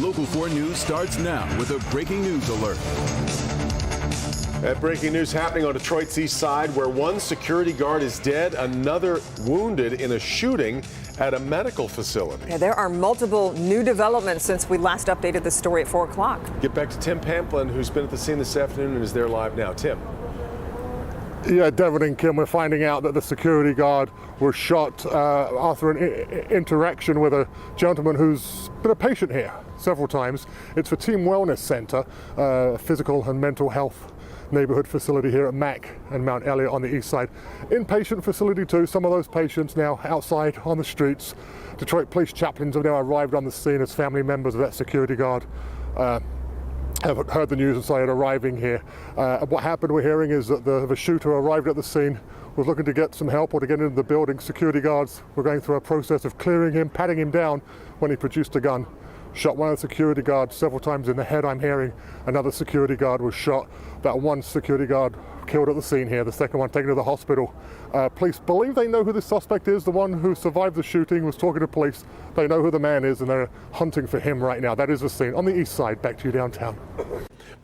Local 4 News starts now with a breaking news alert. That breaking news happening on Detroit's east side, where one security guard is dead, another wounded in a shooting at a medical facility. Yeah, there are multiple new developments since we last updated the story at 4 o'clock. Get back to Tim Pamplin, who's been at the scene this afternoon and is there live now. Tim. Yeah, Devin and Kim, we're finding out that the security guard was shot after an interaction with a gentleman who's been a patient here several times. It's for Team Wellness Center, physical and mental health neighborhood facility here at Mack and Mount Elliott on the east side. Inpatient facility too. Some of those patients now outside on the streets. Detroit police chaplains have now arrived on the scene as family members of that security guard have heard the news and started arriving here. What happened, we're hearing, is that the shooter arrived at the scene, was looking to get some help or to get into the building. Security guards were going through a process of clearing him, patting him down when he produced a gun. Shot one of the security guards several times in the head, I'm hearing. Another security guard was shot. That one security guard killed at the scene here, the second one taken to the hospital. Police believe they know who the suspect is. The one who survived the shooting was talking to police. They know who the man is and they're hunting for him right now. That is the scene on the east side. Back to you downtown.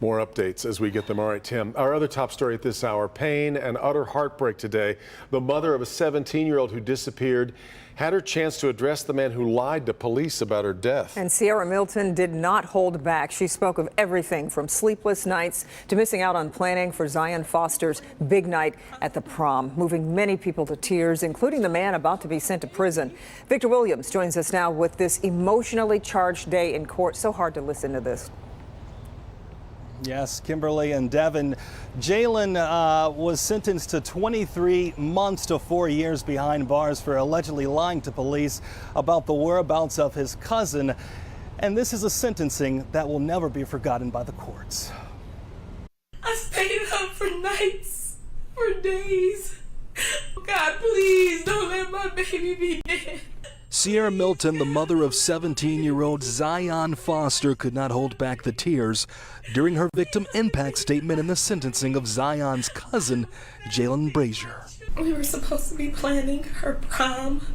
More updates as we get them. All right, Tim. Our other top story at this hour, pain and utter heartbreak today. The mother of a 17-year-old who disappeared had her chance to address the man who lied to police about her death. And Sierra Milton did not hold back. She spoke of everything from sleepless nights to missing out on planning for Zion Foster's big night at the prom, moving many people to tears, including the man about to be sent to prison. Victor Williams joins us now with this emotionally charged day in court. So hard to listen to this. Yes, Kimberly and Devin. Jalen was sentenced to 23 months to 4 years behind bars for allegedly lying to police about the whereabouts of his cousin. And this is a sentencing that will never be forgotten by the courts. I stayed up for nights, for days. God, please don't let my baby be dead. Sierra Milton, the mother of 17-year-old Zion Foster, could not hold back the tears during her victim impact statement in the sentencing of Zion's cousin, Jalen Brazier. We were supposed to be planning her prom,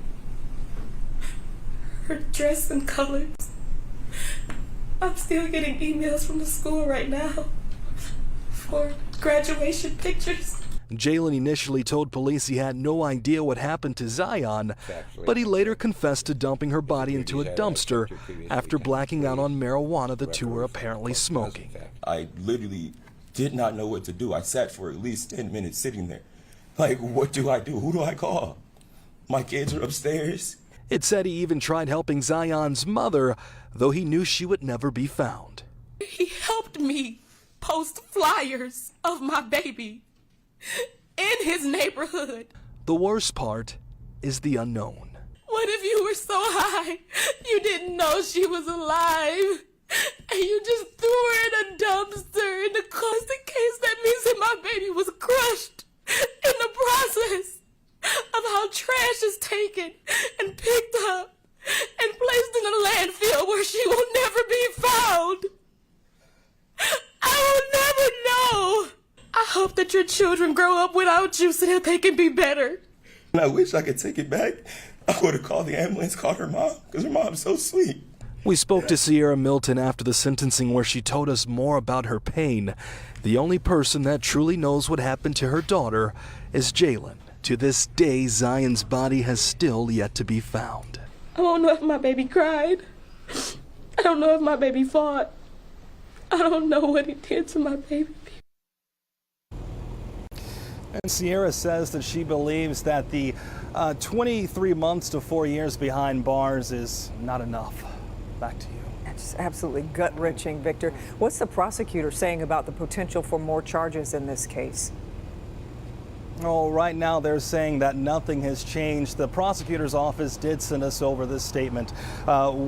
her dress and colors. I'm still getting emails from the school right now for graduation pictures. Jalen initially told police he had no idea what happened to Zion, but he later confessed to dumping her body into a dumpster after blacking out on marijuana the two were apparently smoking. I literally did not know what to do. I sat for at least 10 minutes sitting there. Like, what do I do? Who do I call? My kids are upstairs. It said he even tried helping Zion's mother, though he knew she would never be found. He helped me post flyers of my baby in his neighborhood. The worst part is the unknown. What if you were so high you didn't know she was alive and you just threw her in a dumpster in the just in case? That means that my baby was crushed in the process of how trash is taken and picked up and placed in a landfill where she will never be found. I will never know. I hope that your children grow up without you so that they can be better. And I wish I could take it back. I would have called the ambulance, called her mom, because her mom's so sweet. We spoke to Sierra Milton after the sentencing, where she told us more about her pain. The only person that truly knows what happened to her daughter is Jalen. To this day, Zion's body has still yet to be found. I don't know if my baby cried. I don't know if my baby fought. I don't know what he did to my baby. And Sierra says that she believes that the 23 months to 4 years behind bars is not enough. Back to you. That's absolutely gut-wrenching, Victor. What's the prosecutor saying about the potential for more charges in this case? Oh, right now they're saying that nothing has changed. The prosecutor's office did send us over this statement,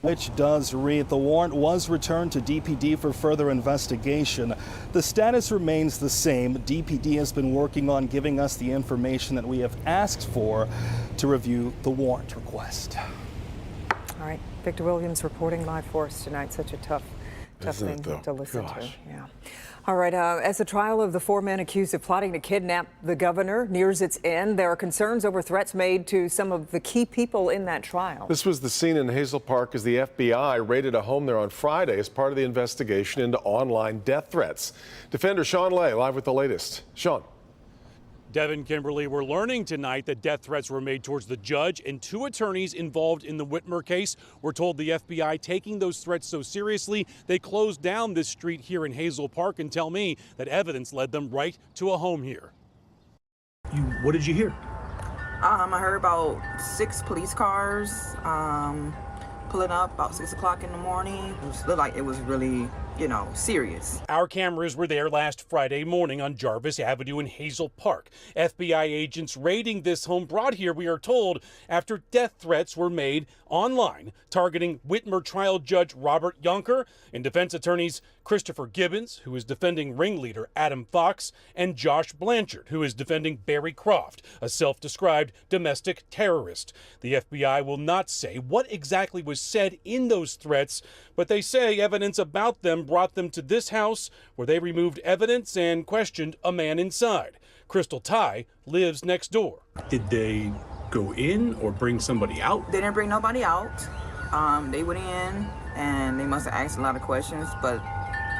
which does read, the warrant was returned to DPD for further investigation. The status remains the same. DPD has been working on giving us the information that we have asked for to review the warrant request. All right, Victor Williams reporting live for us tonight. Such a tough Tough Isn't thing it, though? to listen to. Gosh. Yeah. All right. As the trial of the 4 men accused of plotting to kidnap the governor nears its end, there are concerns over threats made to some of the key people in that trial. This was the scene in Hazel Park as the FBI raided a home there on Friday as part of the investigation into online death threats. Defender Sean Lay live with the latest. Sean. Devin, Kimberly, we're learning tonight that death threats were made towards the judge and 2 attorneys involved in the Whitmer case. We're told the FBI taking those threats so seriously, they closed down this street here in Hazel Park and tell me that evidence led them right to a home here. What did you hear? I heard about 6 police cars pulling up about 6 o'clock in the morning. It looked like it was really, serious. Our cameras were there last Friday morning on Jarvis Avenue in Hazel Park. FBI agents raiding this home brought here, we are told, after death threats were made online targeting Whitmer trial judge Robert Yonker and defense attorneys Christopher Gibbons, who is defending ringleader Adam Fox, and Josh Blanchard, who is defending Barry Croft, a self-described domestic terrorist. The FBI will not say what exactly was said in those threats, but they say evidence about them brought them to this house where they removed evidence and questioned a man inside. Crystal Ty lives next door. Did they go in or bring somebody out? They didn't bring nobody out. They went in and they must have asked a lot of questions, but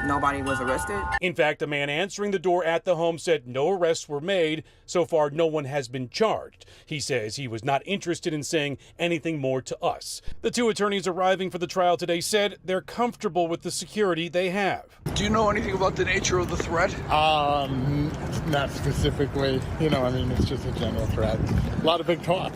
nobody was arrested. In fact, a man answering the door at the home said no arrests were made. So far, no one has been charged. He says he was not interested in saying anything more to us. The 2 attorneys arriving for the trial today said they're comfortable with the security they have. Do you know anything about the nature of the threat? Not specifically. It's just a general threat. A lot of big talk.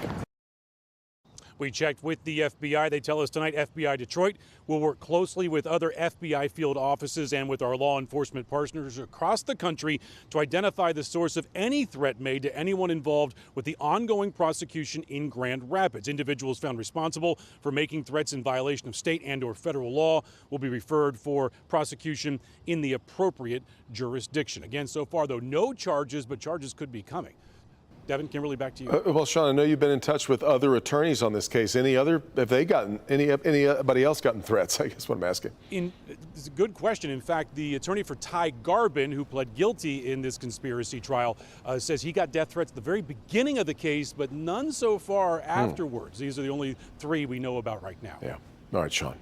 We checked with the FBI. They tell us tonight FBI Detroit will work closely with other FBI field offices and with our law enforcement partners across the country to identify the source of any threat made to anyone involved with the ongoing prosecution in Grand Rapids. Individuals found responsible for making threats in violation of state and or federal law will be referred for prosecution in the appropriate jurisdiction. Again, so far, though, no charges, but charges could be coming. Devin, Kimberly, back to you. Well, Sean, I know you've been in touch with other attorneys on this case. Have they gotten anybody else gotten threats? I guess what I'm asking. It's a good question. In fact, the attorney for Ty Garbin, who pled guilty in this conspiracy trial, says he got death threats at the very beginning of the case, but none so far afterwards. These are the only 3 we know about right now. Yeah. All right, Sean.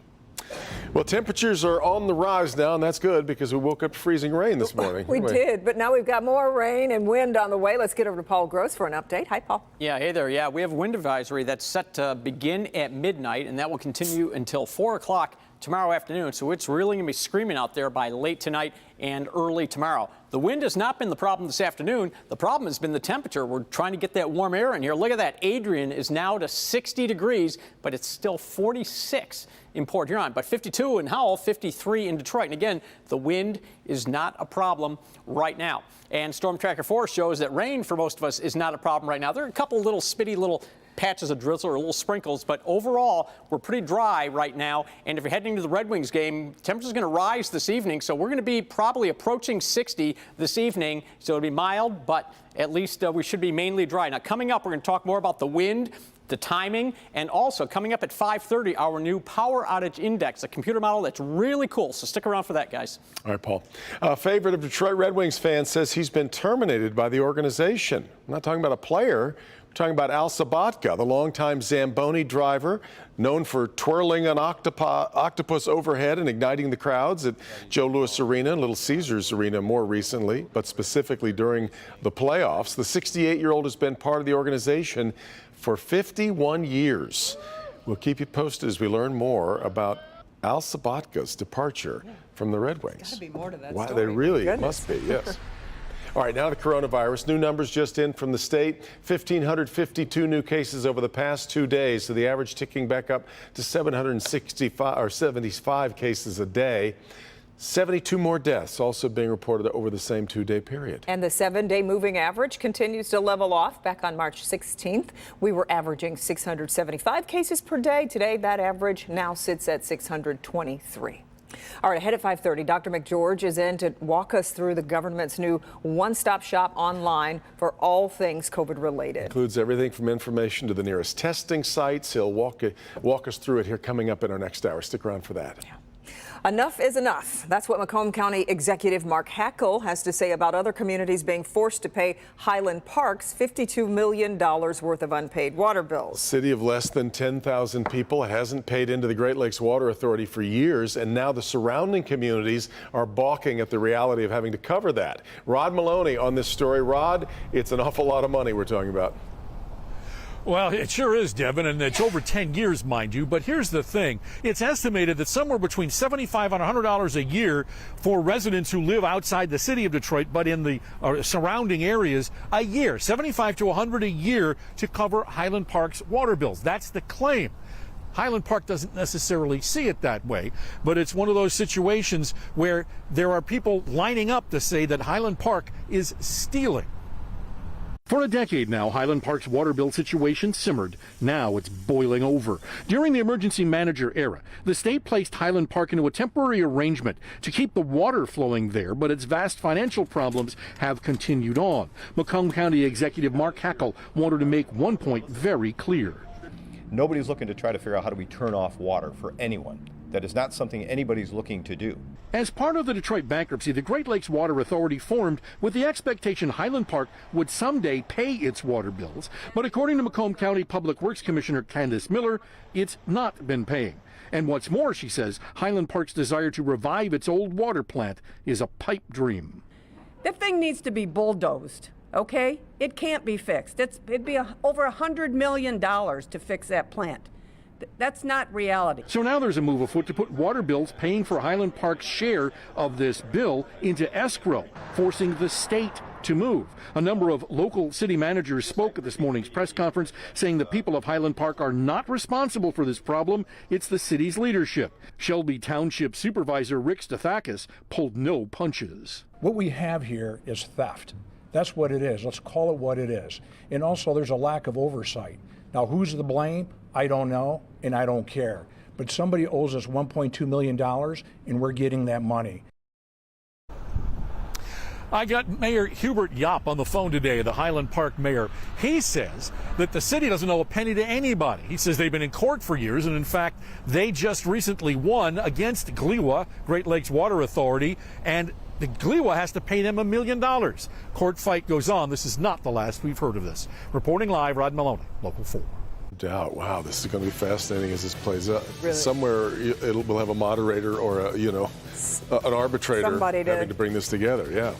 Well, temperatures are on the rise now, and that's good because we woke up to freezing rain this morning. We did, but now we've got more rain and wind on the way. Let's get over to Paul Gross for an update. Hi, Paul. Yeah, hey there. Yeah, we have a wind advisory that's set to begin at midnight, and that will continue until 4 o'clock tomorrow afternoon. So it's really going to be screaming out there by late tonight and early tomorrow. The wind has not been the problem this afternoon. The problem has been the temperature. We're trying to get that warm air in here. Look at that. Adrian is now to 60 degrees, but it's still 46 in Port Huron, but 52 in Howell, 53 in Detroit. And again, the wind is not a problem right now. And Storm Tracker 4 shows that rain for most of us is not a problem right now. There are a couple little spitty little patches of drizzle or little sprinkles, but overall, we're pretty dry right now. And if you're heading to the Red Wings game, temperature's going to rise this evening, so we're going to be probably approaching 60 this evening. So it'll be mild, but at least we should be mainly dry. Now, coming up, we're going to talk more about the wind, the timing, and also coming up at 5:30, our new power outage index, a computer model that's really cool. So stick around for that, guys. All right, Paul. A favorite of Detroit Red Wings fans says he's been terminated by the organization. I'm not talking about a player. We're talking about Al Sabatka, the longtime Zamboni driver, known for twirling an octopus overhead and igniting the crowds at Joe Louis Arena and Little Caesars Arena more recently, but specifically during the playoffs. The 68-year-old has been part of the organization for 51 years. We'll keep you posted as we learn more about Al Sabatka's departure from the Red Wings. Gotta be more to that Wow, story. they really Goodness. must be, yes. All right, now the coronavirus. New numbers just in from the state. 1,552 new cases over the past 2 days, so the average ticking back up to 765 or 75 cases a day. 72 more deaths also being reported over the same 2-day period. And the 7-day moving average continues to level off. Back on March 16th, we were averaging 675 cases per day. Today, that average now sits at 623. All right, ahead at 5:30, Dr. McGeorge is in to walk us through the government's new one-stop shop online for all things COVID-related. Includes everything from information to the nearest testing sites. He'll walk us through it here coming up in our next hour. Stick around for that. Yeah. Enough is enough. That's what Macomb County Executive Mark Hackel has to say about other communities being forced to pay Highland Park's $52 million worth of unpaid water bills. City of less than 10,000 people hasn't paid into the Great Lakes Water Authority for years, and now the surrounding communities are balking at the reality of having to cover that. Rod Maloney on this story. Rod, it's an awful lot of money we're talking about. Well, it sure is, Devin, and it's over 10 years, mind you. But here's the thing. It's estimated that somewhere between $75 and $100 a year for residents who live outside the city of Detroit, but in the surrounding areas, a year, $75 to $100 a year to cover Highland Park's water bills. That's the claim. Highland Park doesn't necessarily see it that way, but it's one of those situations where there are people lining up to say that Highland Park is stealing. For a decade now, Highland Park's water bill situation simmered. Now it's boiling over. During the emergency manager era, the state placed Highland Park into a temporary arrangement to keep the water flowing there, but its vast financial problems have continued on. Macomb County Executive Mark Hackel wanted to make one point very clear. Nobody's looking to try to figure out how do we turn off water for anyone. That is not something anybody's looking to do. As part of the Detroit bankruptcy, the Great Lakes Water Authority formed with the expectation Highland Park would someday pay its water bills. But according to Macomb County Public Works Commissioner Candace Miller, it's not been paying. And what's more, she says, Highland Park's desire to revive its old water plant is a pipe dream. That thing needs to be bulldozed, okay? It can't be fixed. It'd be over $100 million to fix that plant. That's not reality. So now there's a move afoot to put water bills paying for Highland Park's share of this bill into escrow, forcing the state to move. A number of local city managers spoke at this morning's press conference, saying the people of Highland Park are not responsible for this problem. It's the city's leadership. Shelby Township Supervisor Rick Stathakis pulled no punches. What we have here is theft. That's what it is. Let's call it what it is. And also there's a lack of oversight. Now, who's to blame? I don't know, and I don't care. But somebody owes us $1.2 million, and we're getting that money. I got Mayor Hubert Yopp on the phone today, the Highland Park mayor. He says that the city doesn't owe a penny to anybody. He says they've been in court for years, and in fact, they just recently won against GLEWA, Great Lakes Water Authority, and the GLEWA has to pay them $1 million. Court fight goes on. This is not the last we've heard of this. Reporting live, Rod Maloney, Local 4. Doubt. Wow, this is going to be fascinating as this plays out. Really? Somewhere we'll have a moderator or an arbitrator having to bring this together. Yeah.